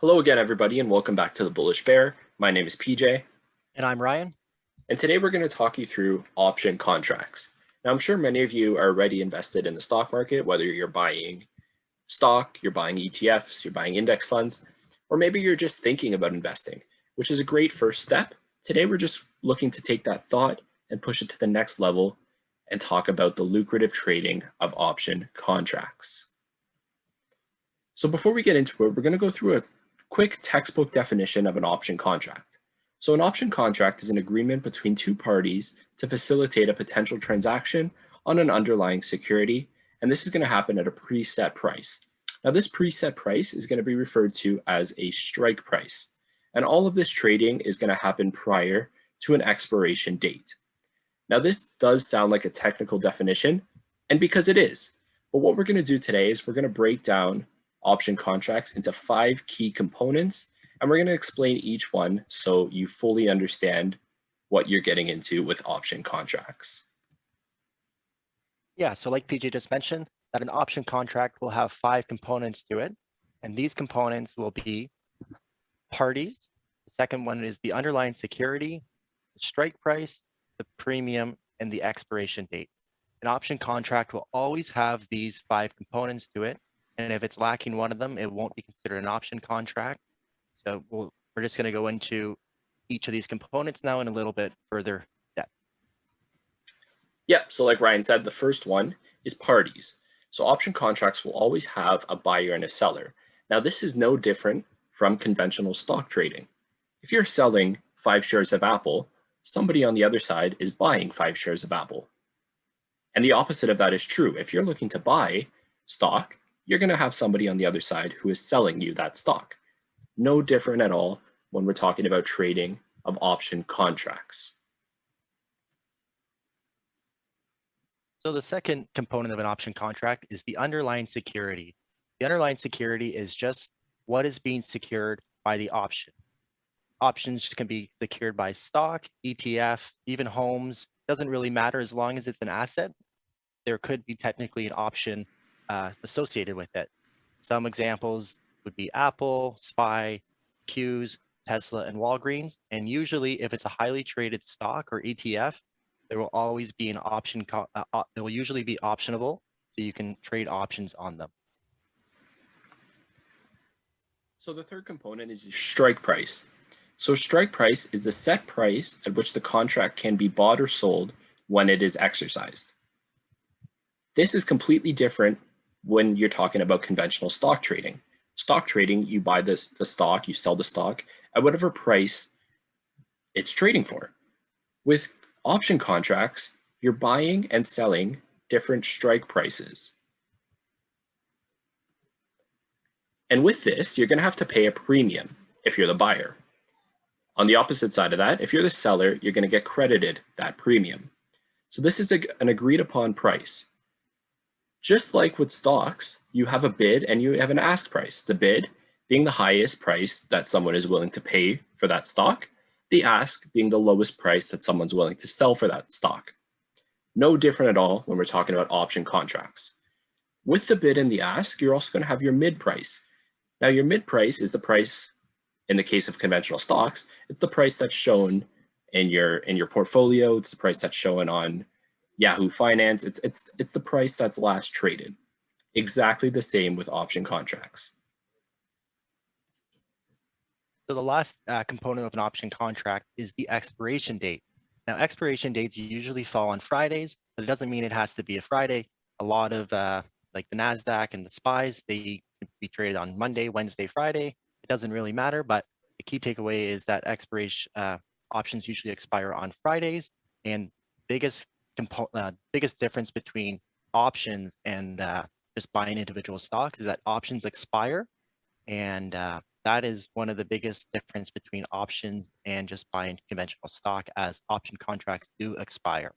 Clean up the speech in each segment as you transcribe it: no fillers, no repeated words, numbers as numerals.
Hello again, everybody, and welcome back to the Bullish Bear. My name is PJ. And I'm Ryan. And today we're going to talk you through option contracts. Now, I'm sure many of you are already invested in the stock market, whether you're buying stock, you're buying ETFs, you're buying index funds, or maybe you're just thinking about investing, which is a great first step. Today, we're just looking to take that thought and push it to the next level and talk about the lucrative trading of option contracts. So before we get into it, we're going to go through a quick textbook definition of an option contract. So an option contract is an agreement between two parties to facilitate a potential transaction on an underlying security, and this is going to happen at a preset price. Now, this preset price is going to be referred to as a strike price, and all of this trading is going to happen prior to an expiration date. Now, this does sound like a technical definition, and because it is, but what we're going to do today is we're going to break down option contracts into 5 key components, and we're going to explain each one so you fully understand what you're getting into with option contracts. Yeah, so like PJ just mentioned, that an option contract will have 5 components to it, and these components will be parties. The second one is the underlying security, the strike price, the premium, and the expiration date. An option contract will always have these 5 components to it, and if it's lacking one of them, it won't be considered an option contract. So we're just going to go into each of these components now in a little bit further depth. Yeah, so like Ryan said, the first one is parties. So option contracts will always have a buyer and a seller. Now, this is no different from conventional stock trading. If you're selling 5 shares of Apple, somebody on the other side is buying 5 shares of Apple. And the opposite of that is true. If you're looking to buy stock, you're going to have somebody on the other side who is selling you that stock. No different at all when we're talking about trading of option contracts. So the second component of an option contract is the underlying security. The underlying security is just what is being secured by the option. Options can be secured by stock, ETF, even homes. Doesn't really matter as long as it's an asset. There could be technically an option associated with it. Some examples would be Apple, SPY, Qs, Tesla, and Walgreens. And usually if it's a highly traded stock or ETF, there will always be an option, it will usually be optionable, so you can trade options on them. So the third component is your strike price. So strike price is the set price at which the contract can be bought or sold when it is exercised. This is completely different when you're talking about conventional stock trading. Stock trading, you buy the stock, you sell the stock at whatever price it's trading for. With option contracts, you're buying and selling different strike prices. And with this, you're going to have to pay a premium if you're the buyer. On the opposite side of that, if you're the seller, you're going to get credited that premium. So this is an agreed upon price. Just like with stocks, you have a bid and you have an ask price. The bid being the highest price that someone is willing to pay for that stock, the ask being the lowest price that someone's willing to sell for that stock. No different at all when we're talking about option contracts. With the bid and the ask, you're also going to have your mid price. Now, your mid price is the price, in the case of conventional stocks, it's the price that's shown in your portfolio. It's the price that's shown on Yahoo Finance. It's the price that's last traded. Exactly the same with option contracts. So the last component of an option contract is the expiration date. Now, expiration dates usually fall on Fridays, but it doesn't mean it has to be a Friday. A lot of like the NASDAQ and the SPYs, they can be traded on Monday, Wednesday, Friday. It doesn't really matter, but the key takeaway is that expiration options usually expire on Fridays. And biggest difference between options and just buying individual stocks is that options expire, and that is one of the biggest difference between options and just buying conventional stock, as option contracts do expire.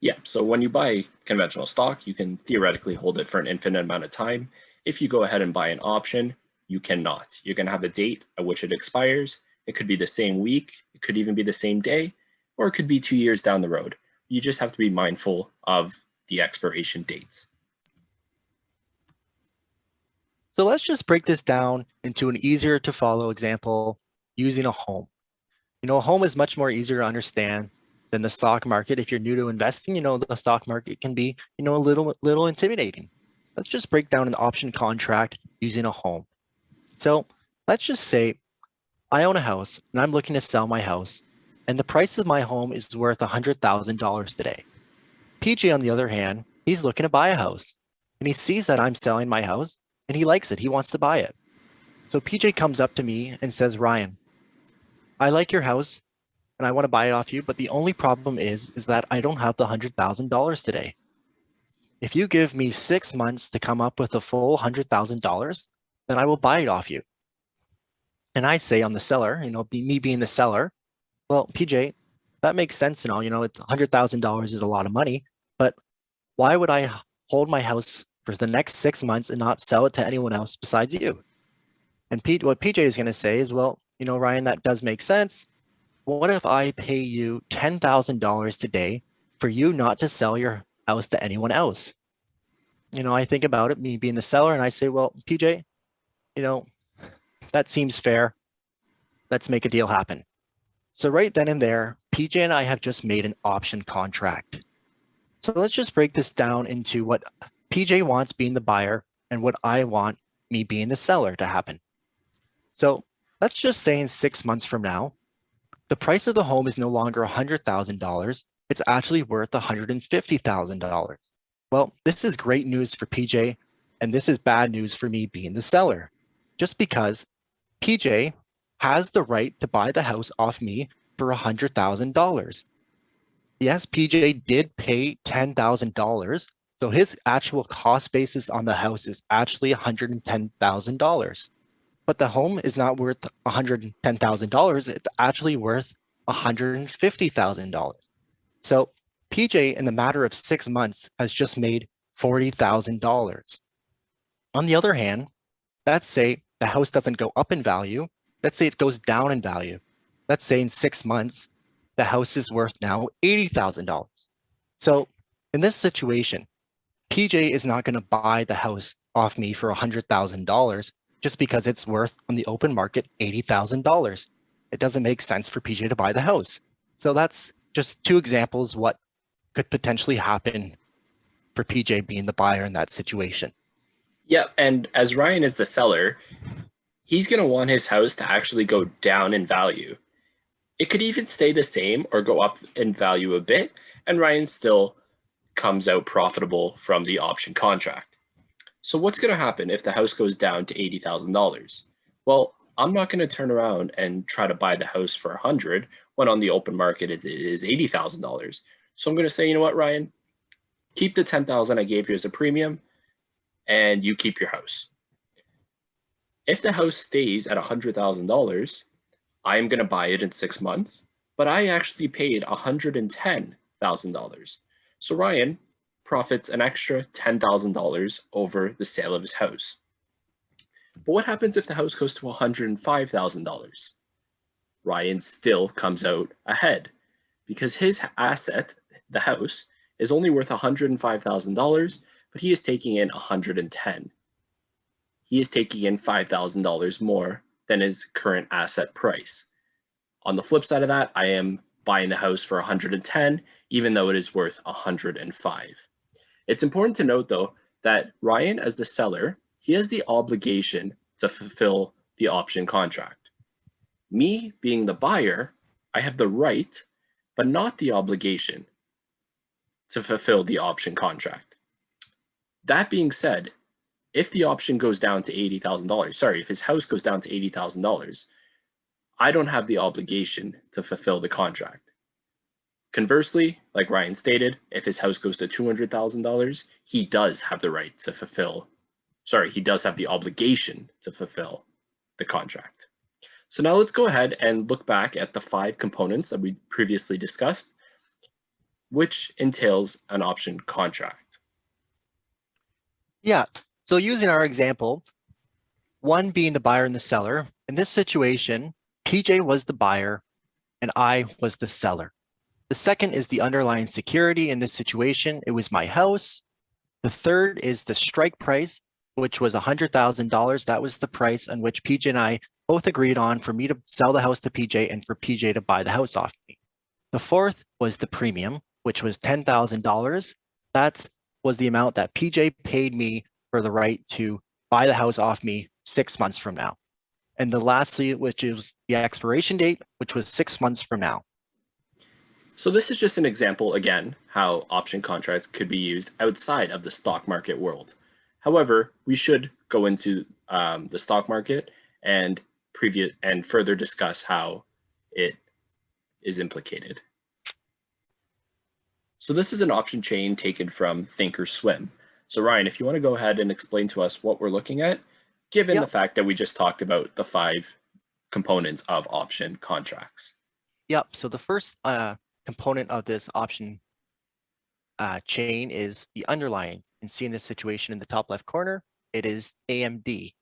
Yeah, so when you buy conventional stock, you can theoretically hold it for an infinite amount of time. If you go ahead and buy an option, you cannot. You're going to have a date at which it expires. It could be the same week, it could even be the same day, or it could be 2 years down the road. You just have to be mindful of the expiration dates. So let's just break this down into an easier to follow example using a home. A home is much more easier to understand than the stock market. If you're new to investing, the stock market can be, a little intimidating. Let's just break down an option contract using a home. So let's just say I own a house and I'm looking to sell my house, and the price of my home is worth $100,000 today. PJ, on the other hand, he's looking to buy a house and he sees that I'm selling my house and he likes it. He wants to buy it. So PJ comes up to me and says, Ryan, I like your house and I want to buy it off you, but the only problem is that I don't have the $100,000 today. If you give me 6 months to come up with a full $100,000, then I will buy it off you. And I say, on the seller, me being the seller, well, PJ, that makes sense and all, it's $100,000 is a lot of money, but why would I hold my house for the next 6 months and not sell it to anyone else besides you? And what PJ is going to say is, well, Ryan, that does make sense. What if I pay you $10,000 today for you not to sell your house to anyone else? I think about it, me being the seller, and I say, well, PJ, that seems fair. Let's make a deal happen. So right then and there, PJ and I have just made an option contract. So let's just break this down into what PJ wants being the buyer and what I want, me being the seller, to happen. So let's just say in 6 months from now, the price of the home is no longer $100,000. It's actually worth $150,000. Well, this is great news for PJ, and this is bad news for me being the seller, just because PJ has the right to buy the house off me for $100,000. Yes, PJ did pay $10,000, so his actual cost basis on the house is actually $110,000. But the home is not worth $110,000. It's actually worth $150,000. So PJ, in the matter of 6 months, has just made $40,000. On the other hand, let's say the house doesn't go up in value. Let's say it goes down in value. Let's say in 6 months, the house is worth now $80,000. So in this situation, PJ is not going to buy the house off me for $100,000 just because it's worth on the open market $80,000. It doesn't make sense for PJ to buy the house. So that's just two examples what could potentially happen for PJ being the buyer in that situation. Yeah, and as Ryan is the seller, he's going to want his house to actually go down in value. It could even stay the same or go up in value a bit, and Ryan still comes out profitable from the option contract. So what's going to happen if the house goes down to $80,000? Well, I'm not going to turn around and try to buy the house for $100 when on the open market it is $80,000. So I'm going to say, you know what, Ryan, keep the $10,000 I gave you as a premium, and you keep your house. If the house stays at $100,000, I am going to buy it in 6 months, but I actually paid $110,000. So Ryan profits an extra $10,000 over the sale of his house. But what happens if the house goes to $105,000? Ryan still comes out ahead because his asset, the house, is only worth $105,000, but he is taking in $110,000. He is taking in $5,000 more than his current asset price. On the flip side of that, I am buying the house for $110,000, even though it is worth $105,000. It's important to note, though, that Ryan, as the seller, he has the obligation to fulfill the option contract. Me, being the buyer, I have the right, but not the obligation to fulfill the option contract. That being said, if the option goes down to $80,000, if his house goes down to $80,000, I don't have the obligation to fulfill the contract. Conversely, like Ryan stated, if his house goes to $200,000, he does have the right to fulfill, he does have the obligation to fulfill the contract. So now let's go ahead and look back at the 5 components that we previously discussed, which entails an option contract. Yeah, so using our example, one being the buyer and the seller, in this situation, PJ was the buyer and I was the seller. The second is the underlying security. In this situation, it was my house. The third is the strike price. which was $100,000. That was the price on which PJ and I both agreed on for me to sell the house to PJ and for PJ to buy the house off me. The fourth was the premium, which was $10,000. That was the amount that PJ paid me for the right to buy the house off me 6 months from now. And the lastly, which is the expiration date, which was 6 months from now. So this is just an example, again, how option contracts could be used outside of the stock market world. However, we should go into the stock market and further discuss how it is implicated. So this is an option chain taken from Thinkorswim. So Ryan, if you want to go ahead and explain to us what we're looking at, given the fact that we just talked about the 5 components of option contracts. Yep. So the first component of this option chain is the underlying. And see in this situation in the top left corner, it is AMD.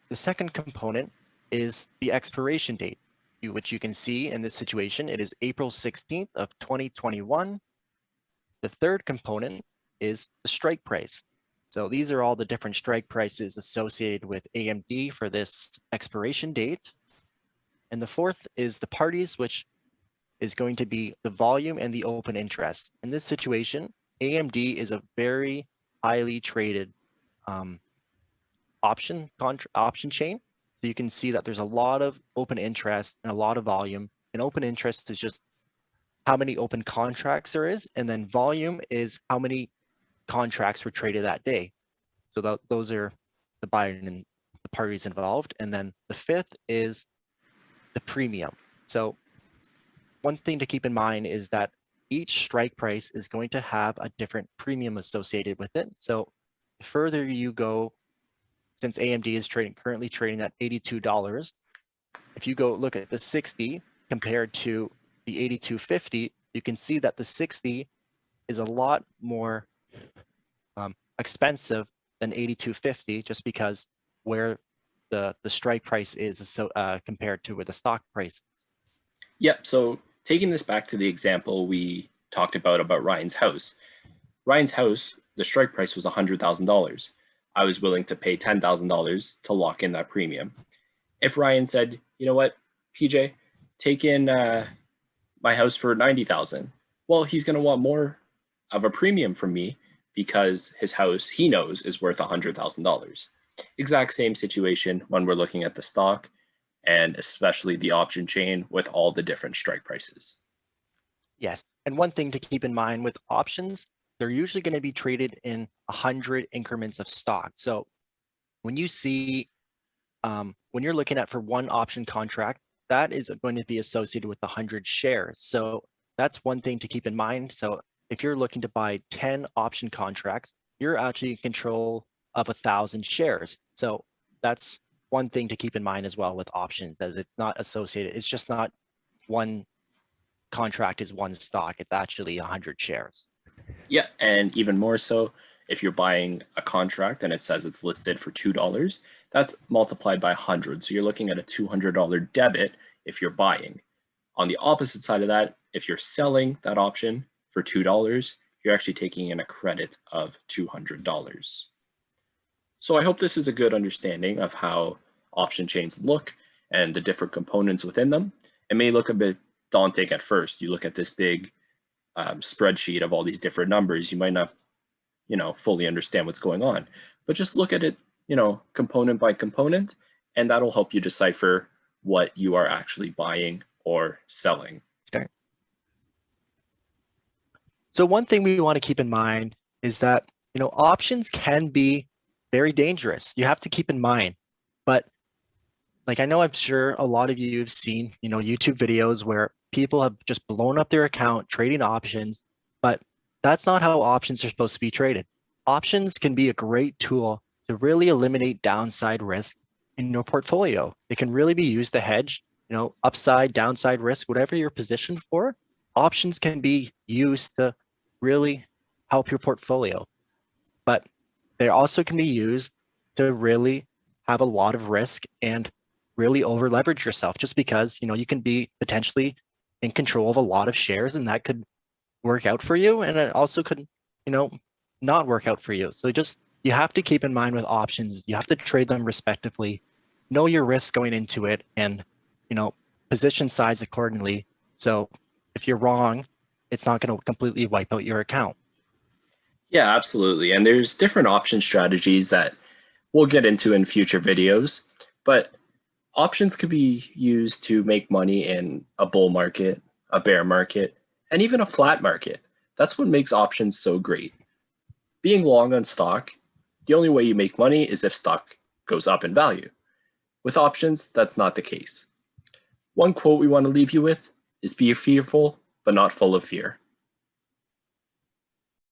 The second component is the expiration date, which you can see in this situation, it is April 16th of 2021. The third component is the strike price. So these are all the different strike prices associated with AMD for this expiration date. And the fourth is the parties, which is going to be the volume and the open interest. In this situation, AMD is a very highly traded option chain. So you can see that there's a lot of open interest and a lot of volume. And open interest is just how many open contracts there is. And then volume is how many contracts were traded that day. So those are the buyer and the parties involved. And then the fifth is the premium. So one thing to keep in mind is that each strike price is going to have a different premium associated with it. So the further you go, since AMD is currently trading at $82, if you go look at the 60 compared to the 82.50, you can see that the 60 is a lot more expensive than 82.50, just because where the strike price is compared to where the stock price is. Yep. So taking this back to the example we talked about Ryan's house. Ryan's house, the strike price was $100,000. I was willing to pay $10,000 to lock in that premium. If Ryan said, you know what, PJ, take in my house for $90,000, well, he's going to want more of a premium from me because his house, he knows, is worth $100,000. Exact same situation when we're looking at the stock, and especially the option chain with all the different strike prices. Yes. And one thing to keep in mind with options, they're usually going to be traded in 100 increments of stock. So when you see, when you're looking at for one option contract, that is going to be associated with 100 shares. So that's one thing to keep in mind. So if you're looking to buy 10 option contracts, you're actually in control of 1,000 shares. So that's one thing to keep in mind as well with options, as it's not associated. It's just not one contract is one stock. It's actually 100 shares. Yeah, and even more so, if you're buying a contract and it says it's listed for $2, that's multiplied by 100. So you're looking at a $200 debit if you're buying. On the opposite side of that, if you're selling that option for $2, you're actually taking in a credit of $200. So I hope this is a good understanding of how option chains look and the different components within them. It may look a bit daunting at first. You look at this big spreadsheet of all these different numbers, you might not, fully understand what's going on, but just look at it, component by component, and that'll help you decipher what you are actually buying or selling. Okay. So one thing we want to keep in mind is that, options can be very dangerous. You have to keep in mind, but like, I know I'm sure a lot of you have seen, YouTube videos where people have just blown up their account trading options, but that's not how options are supposed to be traded. Options can be a great tool to really eliminate downside risk in your portfolio. It can really be used to hedge, upside, downside risk, whatever you're positioned for. Options can be used to really help your portfolio, but they also can be used to really have a lot of risk and really over leverage yourself, just because, you can be potentially in control of a lot of shares, and that could work out for you. And it also could, not work out for you. So just you have to keep in mind with options, you have to trade them respectively, know your risks going into it, and position size accordingly. So if you're wrong, it's not going to completely wipe out your account. Yeah, absolutely. And there's different option strategies that we'll get into in future videos, but options could be used to make money in a bull market, a bear market, and even a flat market. That's what makes options so great. Being long on stock, the only way you make money is if stock goes up in value. With options, that's not the case. One quote we want to leave you with is be fearful, but not full of fear.